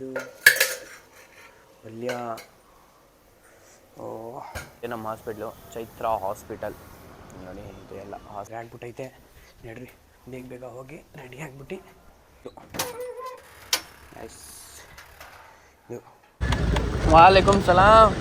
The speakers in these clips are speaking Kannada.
ಇದು ಪಲ್ಯ ನಮ್ಮ ಹಾಸ್ಪಿಟ್ಲು ಚೈತ್ರ ಹಾಸ್ಪಿಟಲ್ ನೋಡಿ. ಇದು ಎಲ್ಲ ಹಾಸ್ಪಿಟಲ್ ಆಗ್ಬಿಟ್ಟೈತೆ. ನಡ್ರಿ ಬೇಗ ಬೇಗ ಹೋಗಿ ರೆಡಿ ಆಗಿಬಿಟ್ಟು ವಾಲೇಕುಮ್ ಸಲಾಮ್.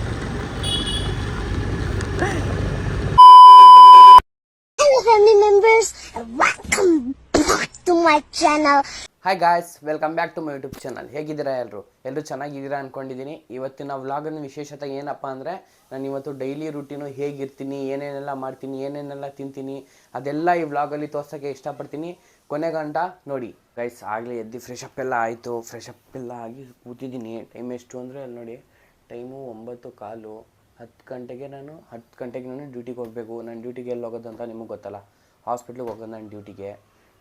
Hello family members and welcome back to my channel. Hi guys, welcome back to my YouTube channel. ಹೇಗಿದ್ದೀರಾ ಎಲ್ಲರೂ ಚೆನ್ನಾಗಿದ್ದೀರಾ ಅಂದ್ಕೊಂಡಿದ್ದೀನಿ. ಇವತ್ತಿನ ವ್ಲಾಗಿನ ವಿಶೇಷತೆ ಏನಪ್ಪ ಅಂದರೆ, ನಾನು ಇವತ್ತು ಡೈಲಿ ರೂಟೀನು ಹೇಗಿರ್ತೀನಿ, ಏನೇನೆಲ್ಲ ಮಾಡ್ತೀನಿ, ಏನೇನೆಲ್ಲ ತಿಂತೀನಿ, ಅದೆಲ್ಲ ಈ ವ್ಲಾಗಲ್ಲಿ ತೋರ್ಸೋಕ್ಕೆ ಇಷ್ಟಪಡ್ತೀನಿ. ಕೊನೆಗಂಟ ನೋಡಿ ಗೈಸ್. ಆಗಲೇ ಎದ್ದು ಫ್ರೆಶ್ ಅಪ್ ಎಲ್ಲ ಆಯಿತು. ಫ್ರೆಶ್ ಅಪ್ ಎಲ್ಲ ಆಗಿ ಕೂತಿದ್ದೀನಿ. ಟೈಮ್ ಎಷ್ಟು ಅಂದರೆ ಅಲ್ಲಿ ನೋಡಿ, ಟೈಮು 9:15. 10 ಗಂಟೆಗೆ ನಾನು ಡ್ಯೂಟಿಗೆ ಹೋಗಬೇಕು. ನಾನು ಡ್ಯೂಟಿಗೆ ಎಲ್ಲಿ ಹೋಗೋದು ಅಂತ ನಿಮಗೆ ಗೊತ್ತಲ್ಲ, ಹಾಸ್ಪಿಟ್ಲಿಗೆ ಹೋಗೋದು ನಾನು ಡ್ಯೂಟಿಗೆ.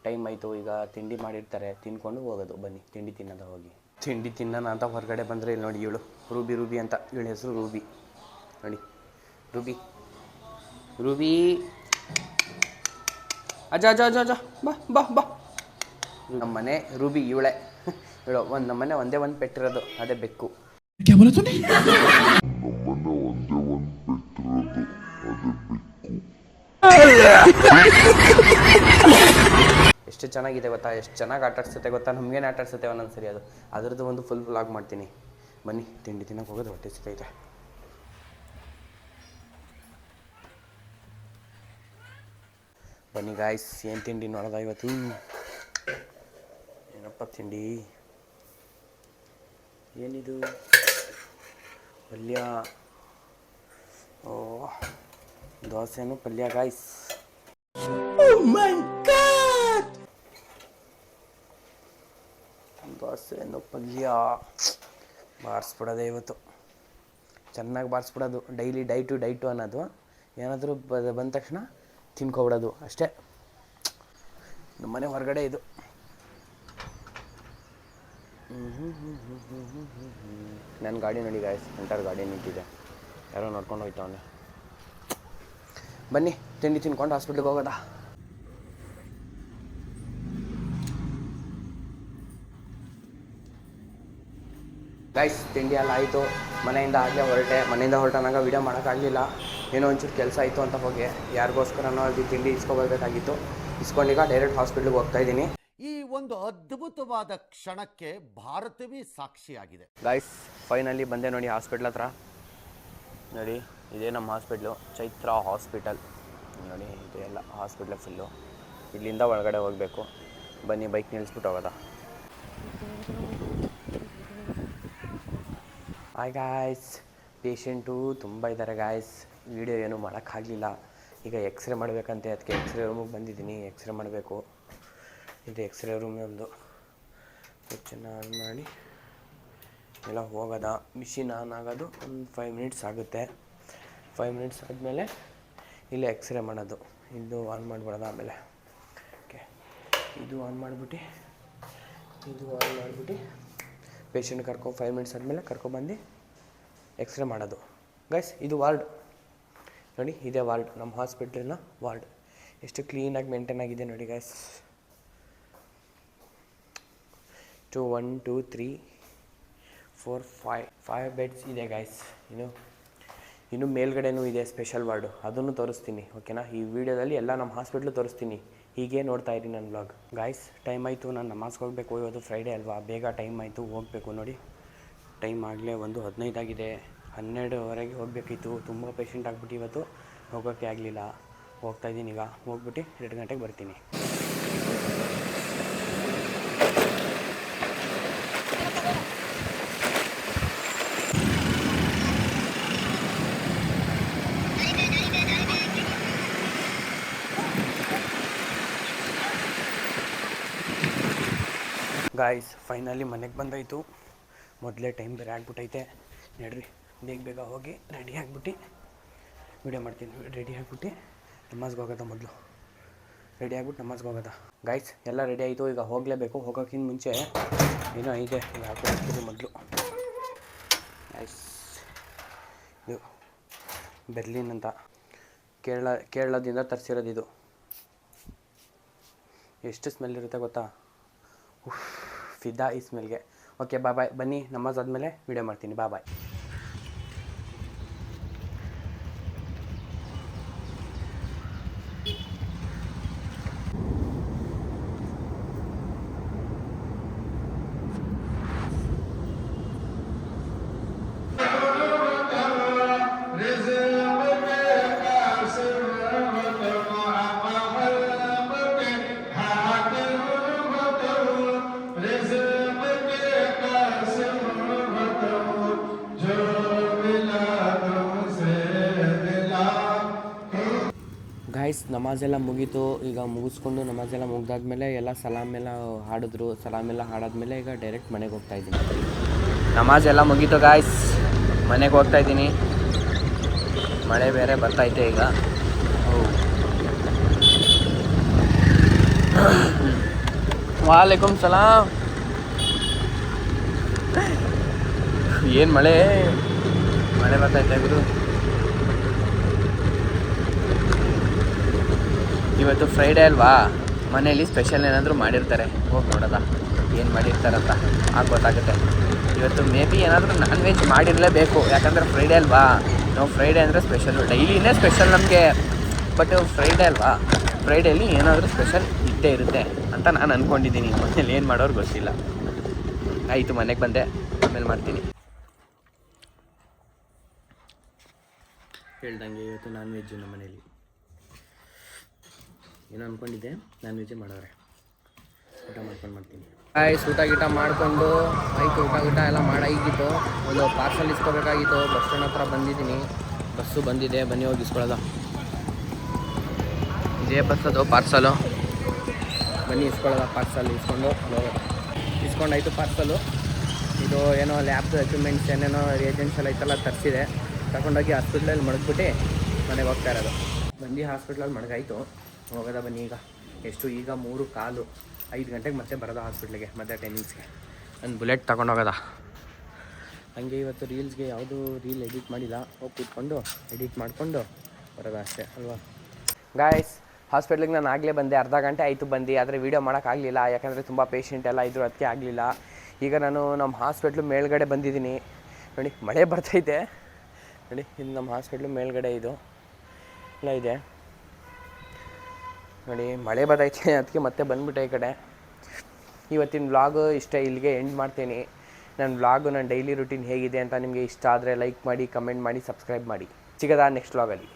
ಟೈಮ್ ಆಯಿತು. ಈಗ ತಿಂಡಿ ಮಾಡಿರ್ತಾರೆ, ತಿನ್ಕೊಂಡು ಹೋಗೋದು. ಬನ್ನಿ ತಿಂಡಿ ತಿನ್ನೋದು. ಹೋಗಿ ತಿಂಡಿ ತಿನ್ನೋಣ ಅಂತ ಹೊರಗಡೆ ಬಂದರೆ ಇಲ್ಲಿ ನೋಡಿ, ಇವಳು ರೂಬಿ ಅಂತ, ಇವಳ ಹೆಸರು ರೂಬಿ ನೋಡಿ. ರೂಬಿ ಅಜ್ಜ ಅಜ್ಜ ಅಜ್ಜ ಅಜ್ಜ ಬಾ ಬಾ ಬಾ. ನಮ್ಮ ಮನೆ ರೂಬಿ ಇವಳೆ. ನಮ್ಮ ಮನೆ ಒಂದೇ ಒಂದು ಪೆಟ್ಟಿರೋದು, ಅದೇ ಬೆಕ್ಕು. ಎಷ್ಟು ಚೆನ್ನಾಗಿದೆ ಗೊತ್ತಾ, ಎಷ್ಟು ಚೆನ್ನಾಗಿ ಆಟಾಡ್ಸುತ್ತೆ ಗೊತ್ತಾ. ನಮಗೇನು ಆಟಾಡ್ಸುತ್ತೆ ಒಂದೊಂದ್ಸರಿ. ಅದರದ್ದು ಒಂದು ಫುಲ್ ವ್ಲಾಗ್ ಮಾಡ್ತೀನಿ. ಬನ್ನಿ ತಿಂಡಿ ತಿನ್ನೋಕೆ ಹೋಗೋದು. ಹೊಟ್ಟೆ ಸಿಗ್ತೈತೆ. ಬನ್ನಿ ಗಾಯ್ಸ್, ಏನು ತಿಂಡಿ ನೋಡೋದ ಇವತ್ತು. ಏನಪ್ಪ ತಿಂಡಿ, ಏನಿದು ಪಲ್ಯ. ದೋಸೆನೂ ಪಲ್ಯ ಗಾಯ್ಸ್. ದೋಸೆನೂ ಪಲ್ಯ ಬಾರಿಸ್ಬಿಡೋದೆ ಇವತ್ತು. ಚೆನ್ನಾಗಿ ಬಾರಿಸ್ಬಿಡೋದು. ಡೈಲಿ ಡೈಟು ಅನ್ನೋದು. ಏನಾದರೂ ಬಂದ ತಕ್ಷಣ ತಿನ್ಕೊಬಿಡೋದು ಅಷ್ಟೇ. ನಮ್ಮ ಮನೆ ಹೊರಗಡೆ ಇದು. ನನ್ನ ಗಾಡಿ ನೋಡಿ ಗಾಯ್ಸ್, ಎಂಟರ್ ಗಾಡಿ ನಿಂತಿದೆ. ಯಾರೋ ನೋಡ್ಕೊಂಡು ಹೋಯ್ತವನೆ. ಬನ್ನಿ ತಿಂಡಿ ತಿನ್ಕೊಂಡು ಹಾಸ್ಪಿಟ್ಲಿಗೆ ಹೋಗೋದಾ. ಗೈಸ್ ತಿಂಡಿ ಎಲ್ಲ ಆಯಿತು. ಮನೆಯಿಂದ ಆಗಲೇ ಮನೆಯಿಂದ ಹೊರಟಾಗ ವೀಡಿಯೋ ಮಾಡೋಕ್ಕಾಗಲಿಲ್ಲ. ಏನೋ ಒಂಚೂರು ಕೆಲಸ ಆಯಿತು ಅಂತ ಹೋಗಿ ಯಾರಿಗೋಸ್ಕರನೋ ಅಲ್ಲಿ ತಿಂಡಿ ಇಸ್ಕೊಬರ್ಬೇಕಾಗಿತ್ತು. ಇಸ್ಕೊಂಡೀಗ ಡೈರೆಕ್ಟ್ ಹಾಸ್ಪಿಟ್ಲಿಗೆ ಹೋಗ್ತಾಯಿದ್ದೀನಿ. ಈ ಒಂದು ಅದ್ಭುತವಾದ ಕ್ಷಣಕ್ಕೆ ಭಾರತವೇ ಸಾಕ್ಷಿಯಾಗಿದೆ. ಗೈಸ್ ಫೈನಲಿ ಬಂದೆ ನೋಡಿ ಹಾಸ್ಪಿಟ್ಲ್ ಹತ್ರ. ನೋಡಿ ಇದೇ ನಮ್ಮ ಹಾಸ್ಪಿಟ್ಲು ಚೈತ್ರ ಹಾಸ್ಪಿಟಲ್ ನೋಡಿ. ಇದು ಎಲ್ಲ ಹಾಸ್ಪಿಟ್ಲ ಫುಲ್ಲು. ಇಲ್ಲಿಂದ ಒಳಗಡೆ ಹೋಗಬೇಕು. ಬನ್ನಿ ಬೈಕ್ ನಿಲ್ಲಿಸ್ಬಿಟ್ಟು ಹೋಗೋದಾ. ಹಾಯ್ ಗಾಯ್ಸ್, ಪೇಷೆಂಟು ತುಂಬ ಇದ್ದಾರೆ ಗಾಯ್ಸ್. ವೀಡಿಯೋ ಏನೂ ಮಾಡೋಕ್ಕಾಗಲಿಲ್ಲ. ಈಗ ಎಕ್ಸ್ರೇ ಮಾಡಬೇಕಂತೆ, ಅದಕ್ಕೆ ಎಕ್ಸ್ರೇ ರೂಮಿಗೆ ಬಂದಿದ್ದೀನಿ. ಎಕ್ಸ್ರೇ ಮಾಡಬೇಕು. ಇದು ಎಕ್ಸ್ರೇ ರೂಮ್ ಒಂದು. ಸ್ವಿಚ್ಚನ್ನು ಆನ್ ಮಾಡಿ ಎಲ್ಲ ಹೋಗೋದ. ಮಿಷಿನ್ ಆನ್ ಆಗೋದು ಒಂದು 5 ಮಿನಿಟ್ಸ್ ಆಗುತ್ತೆ. 5 ಮಿನಿಟ್ಸ್ ಆದಮೇಲೆ ಇಲ್ಲಿ ಎಕ್ಸ್ರೇ ಮಾಡೋದು. ಇದು ಆನ್ ಮಾಡಿಬಿಡೋದು. ಆಮೇಲೆ ಓಕೆ, ಇದು ಆನ್ ಮಾಡಿಬಿಟ್ಟು ಪೇಷಂಟ್ 5 ಮಿನಿಟ್ಸ್ ಆದಮೇಲೆ ಕರ್ಕೊಬಂದು ಎಕ್ಸ್ರೇ ಮಾಡೋದು. ಗೈಸ್ ಇದು ವಾರ್ಡ್ ನೋಡಿ, ಇದೇ ವಾರ್ಡ್, ನಮ್ಮ ಹಾಸ್ಪಿಟ್ಲಿನ ವಾರ್ಡ್. ಎಷ್ಟು ಕ್ಲೀನಾಗಿ ಮೇಂಟೈನ್ ಆಗಿದೆ ನೋಡಿ ಗೈಸ್. 1 2 3 4 5 ಬೆಡ್ಸ್ ಇದೆ ಗೈಸ್. ಇನ್ನು ಮೇಲ್ಗಡೆನೂ ಇದೆ ಸ್ಪೆಷಲ್ ವಾರ್ಡು, ಅದನ್ನು ತೋರಿಸ್ತೀನಿ ಓಕೆನಾ. ಈ ವಿಡಿಯೋದಲ್ಲಿ ಎಲ್ಲ ನಮ್ಮ ಹಾಸ್ಪಿಟ್ಲು ತೋರಿಸ್ತೀನಿ. ಹೀಗೆ ನೋಡ್ತಾ ಇರಿ ನನ್ನ ವ್ಲಾಗ್. ಗಾಯ್ಸ್ ಟೈಮ್ ಆಯಿತು, ನಾನು ನಮಾಜ್ಗೆ ಹೋಗಬೇಕು. ಇವತ್ತು ಫ್ರೈಡೇ ಅಲ್ವಾ, ಬೇಗ ಟೈಮ್ ಆಯಿತು, ಹೋಗಬೇಕು. ನೋಡಿ ಟೈಮ್ ಆಗಲೇ 1:15 ಆಗಿದೆ. 12ವರೆಗೆ ಹೋಗಬೇಕಿತ್ತು. ತುಂಬ ಪೇಷಂಟ್ ಆಗಿಬಿಟ್ಟು ಇವತ್ತು ಹೋಗೋಕ್ಕೆ ಆಗಲಿಲ್ಲ. ಹೋಗ್ತಾಯಿದ್ದೀನಿ. ಈಗ ಹೋಗ್ಬಿಟ್ಟು 2 ಗಂಟೆಗೆ ಬರ್ತೀನಿ. ಗಾಯ್ಸ್ ಫೈನಲಿ ಮನೆಗೆ ಬಂದಾಯಿತು. ಮೊದಲೇ ಟೈಮ್ ಬೇರೆ ಆಗ್ಬಿಟ್ಟೈತೆ. ನಡ್ರಿ ಬೇಗ ಹೋಗಿ ರೆಡಿ ಆಗಿಬಿಟ್ಟು ವೀಡಿಯೋ ಮಾಡ್ತೀನಿ. ರೆಡಿ ಆಗಿಬಿಟ್ಟು ನಮಾಜ್ಗೆ ಹೋಗೋದ. ಮೊದಲು ರೆಡಿ ಆಗ್ಬಿಟ್ಟು ನಮಾಜ್ಗೆ ಹೋಗೋದ. ಗಾಯ್ಸ್ ಎಲ್ಲ ರೆಡಿ ಆಯಿತು. ಈಗ ಹೋಗಲೇಬೇಕು. ಹೋಗೋಕ್ಕಿಂತ ಮುಂಚೆ ಏನೋ ಇದೆ, ಹಾಕ್ತೀನಿ ಮೊದಲು. ಗಾಯ್ಸ್ ಇದು ಬೆರ್ಲಿನ್ ಅಂತ ಕೇರಳದಿಂದ ತರಿಸಿರೋದು. ಇದು ಎಷ್ಟು ಸ್ಮೆಲ್ ಇರುತ್ತೆ ಗೊತ್ತಾ. ಫಿದಾ ಈ ಸ್ಮೆಲ್ಗೆ. ಓಕೆ ಬಾಯ್ ಬನ್ನಿ ನಮಾಜ್ ಆದಮೇಲೆ ವೀಡಿಯೋ ಮಾಡ್ತೀನಿ ಬಾಯ್. ಗಾಯ್ಸ್ ನಮಾಜೆಲ್ಲ ಮುಗೀತು. ಈಗ ಮುಗಿಸ್ಕೊಂಡು ನಮಾಜೆಲ್ಲ ಮುಗ್ದಾದ್ಮೇಲೆ ಎಲ್ಲ ಸಲಾಮೆಲ್ಲ ಹಾಡಿದ್ರು. ಸಲಾಮೆಲ್ಲ ಹಾಡಾದ್ಮೇಲೆ ಈಗ ಡೈರೆಕ್ಟ್ ಮನೆಗೆ ಹೋಗ್ತಾಯಿದ್ದೀನಿ. ನಮಾಜೆಲ್ಲ ಮುಗೀತು ಗಾಯ್ಸ್, ಮನೆಗೆ ಹೋಗ್ತಾಯಿದ್ದೀನಿ. ಮಳೆ ಬೇರೆ ಬರ್ತೈತೆ ಈಗ. ವಾಲೇಕುಮ್ ಸಲಾಮ್. ಏನು ಮಳೆ ಬರ್ತೈತೆ ಗುರು. ಇವತ್ತು ಫ್ರೈಡೇ ಅಲ್ವಾ, ಮನೇಲಿ ಸ್ಪೆಷಲ್ ಏನಾದರೂ ಮಾಡಿರ್ತಾರೆ. ಹೋಗಿ ನೋಡೋದ ಏನು ಮಾಡಿರ್ತಾರಂತ ಆಗ ಗೊತ್ತಾಗುತ್ತೆ. ಇವತ್ತು ಮೇ ಬಿ ಏನಾದರೂ ನಾನ್ ವೆಜ್ ಮಾಡಿರಲೇಬೇಕು, ಯಾಕಂದರೆ ಫ್ರೈಡೇ ಅಲ್ವಾ. ನಾವು ಫ್ರೈಡೇ ಅಂದರೆ ಸ್ಪೆಷಲ್ಲು, ಡೈಲಿನೇ ಸ್ಪೆಷಲ್ ನಮಗೆ. ಬಟ್ ಫ್ರೈಡೇ ಅಲ್ವಾ, ಫ್ರೈಡೇಲಿ ಏನಾದರೂ ಸ್ಪೆಷಲ್ ಇದ್ದೇ ಇರುತ್ತೆ ಅಂತ ನಾನು ಅಂದ್ಕೊಂಡಿದ್ದೀನಿ. ಮನೇಲಿ ಏನು ಮಾಡೋರು ಗೊತ್ತಿಲ್ಲ. ಆಯಿತು, ಮನೆಗೆ ಬಂದೆ, ಆಮೇಲೆ ಮಾಡ್ತೀನಿ. ಹೇಳ್ದಂಗೆ ಇವತ್ತು ನಾನ್ ವೆಜ್ಜು ನಮ್ಮ ಮನೇಲಿ. ಏನೋ ಅಂದ್ಕೊಂಡಿದ್ದೆ, ನಾನ್ ವೆಜ್ಜೇ ಮಾಡೋರೆ. ಊಟ ಮಾಡ್ತೀನಿ. ಊಟ ಗೀಟ ಮಾಡಿಕೊಂಡು ಆಯಿತು. ಊಟ ಎಲ್ಲ ಮಾಡಾಗಿತ್ತು. ಒಂದು ಪಾರ್ಸಲ್ ಇಸ್ಕೋಬೇಕಾಗಿತ್ತು. ಬಸ್ ಸ್ಟ್ಯಾಂಡ್ ಹತ್ರ ಬಂದಿದ್ದೀನಿ. ಬಸ್ಸು ಬಂದಿದೆ, ಬನ್ನಿ ಹೋಗಿ ಇಸ್ಕೊಳ್ಳೋದು. ಇದೇ ಬಸ್ ಅದು ಪಾರ್ಸಲು. ಬನ್ನಿ ಇಸ್ಕೊಳ್ಳೋದ. Parcel ಇಸ್ಕೊಂಡಾಯಿತು parcel. ಇದು ಏನೋ ಲ್ಯಾಬ್ದು ಎಕ್ವಿಪ್ಮೆಂಟ್ಸ್ ಏನೇನೋ ಏಜೆಂಟ್ಸ್ ಎಲ್ಲ ಇತ್ತಲ್ಲ ತರಿಸಿದೆ. ತಗೊಂಡೋಗಿ ಹಾಸ್ಪಿಟ್ಲಲ್ಲಿ ಮಡಗ್ಬಿಟ್ಟು ಮನೆಗೆ ಹೋಗ್ತಾ ಇರೋದು. ಬಂದು ಹಾಸ್ಪಿಟ್ಲಲ್ಲಿ ಮಡಗಾಯಿತು. ಹೋಗೋದ ಬನ್ನಿ. ಈಗ 3:15, 5 ಗಂಟೆಗೆ ಮತ್ತೆ ಬರೋದು ಹಾಸ್ಪಿಟ್ಲಿಗೆ, ಮತ್ತೆ ಟೈಮಿಂಗ್ಸ್ಗೆ. ನಾನು ಬುಲೆಟ್ ತೊಗೊಂಡೋಗೋದ. ಹಂಗೆ ಇವತ್ತು ರೀಲ್ಸ್ಗೆ ಯಾವುದೂ ರೀಲ್ ಎಡಿಟ್ ಮಾಡಿಲ್ಲ. ಹೋಗಿ ಕೂತ್ಕೊಂಡು ಎಡಿಟ್ ಮಾಡಿಕೊಂಡು ಬರೋದ ಅಷ್ಟೇ ಅಲ್ವಾ. ಗಾಯ್ಸ್, ಹಾಸ್ಪಿಟ್ಲಿಗೆ ನಾನು ಆಗಲೇ ಬಂದೆ. ಅರ್ಧ ಗಂಟೆ ಆಯಿತು ಬಂದು, ಆದರೆ ವೀಡಿಯೋ ಮಾಡೋಕ್ಕಾಗಲಿಲ್ಲ. ಯಾಕಂದರೆ ತುಂಬ ಪೇಷಂಟ್ ಎಲ್ಲ ಇದ್ದರು, ಅದಕ್ಕೆ ಆಗಲಿಲ್ಲ. ಈಗ ನಾನು ನಮ್ಮ ಹಾಸ್ಪಿಟ್ಲು ಮೇಲ್ಗಡೆ ಬಂದಿದ್ದೀನಿ. ನೋಡಿ ಮಳೆ ಬರ್ತೈತೆ. ನೋಡಿ ಇದು ನಮ್ಮ ಹಾಸ್ಪಿಟ್ಲು ಮೇಲ್ಗಡೆ ಇದು ಎಲ್ಲ ಇದೆ. ನೋಡಿ ಮಳೆ ಬರ್ತೈತೆ, ಅದಕ್ಕೆ ಮತ್ತೆ ಬಂದುಬಿಟ್ಟೆ ಈ ಕಡೆ. ಇವತ್ತಿನ ವ್ಲಾಗು ಇಷ್ಟೇ, ಇಲ್ಲಿಗೆ ಎಂಡ್ ಮಾಡ್ತೀನಿ. ನನ್ನ ವ್ಲಾಗು, ನನ್ನ ಡೈಲಿ ರುಟೀನ್ ಹೇಗಿದೆ ಅಂತ ನಿಮಗೆ ಇಷ್ಟ ಆದರೆ ಲೈಕ್ ಮಾಡಿ, ಕಮೆಂಟ್ ಮಾಡಿ, ಸಬ್ಸ್ಕ್ರೈಬ್ ಮಾಡಿ. ಸಿಗೋದಾ ನೆಕ್ಸ್ಟ್ ವ್ಲಾಗಲ್ಲಿ.